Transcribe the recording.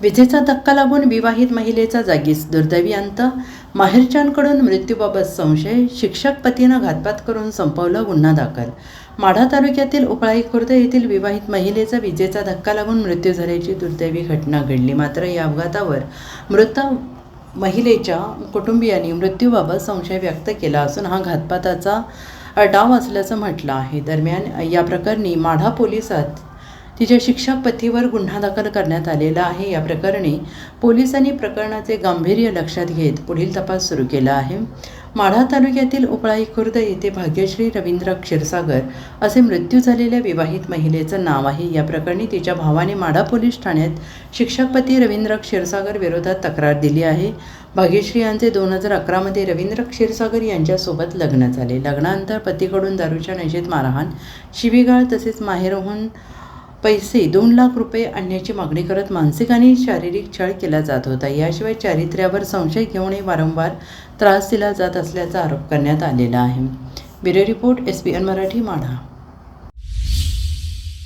विजेचा धक्का लागून विवाहित महिलेचा जागीच दुर्दैवी अंत. माहेरच्यांकडून मृत्यूबाबत संशय. शिक्षक पतीनं घातपात करून संपवलं. गुन्हा दाखल. माढा तालुक्यातील उपळाई खुर्द येथील विवाहित महिलेचा विजेचा धक्का लागून मृत्यू झाल्याची दुर्दैवी घटना घडली. मात्र या अपघातावर मृत महिलेच्या कुटुंबियांनी मृत्यूबाबत संशय व्यक्त केला असून हा घातपाताचा डाव असल्याचं म्हटलं आहे. दरम्यान या प्रकरणी माढा पोलिसात तिच्या शिक्षक पतीवर गुन्हा दाखल करण्यात आलेला आहे. या प्रकरणी पोलिसांनी प्रकरणाचे गांभीर्य लक्षात घेत पुढील तपास सुरू केला आहे. माढा तालुक्यातील उपळाई खुर्द येथे भाग्यश्री रवींद्र क्षीरसागर असे मृत्यू झालेल्या विवाहित महिलेचं नाव आहे. या प्रकरणी तिच्या भावाने माढा पोलीस ठाण्यात शिक्षक पती रवींद्र क्षीरसागर विरोधात तक्रार दिली आहे. भाग्यश्री यांचे 2011 रवींद्र क्षीरसागर यांच्यासोबत लग्न झाले. लग्नानंतर पतीकडून दारूच्या नशेत मारहाण, शिवीगाळ तसेच माहेरहून पैसे 2 लाख रुपये आणण्याची मागणी करत मानसिक आणि शारीरिक छळ केला जात होता. याशिवाय चारित्र्यावर संशय घेऊनही वारंवार त्रास दिला जात असल्याचा आरोप करण्यात आलेला आहे. Bureau report SBN Marathi, Madha.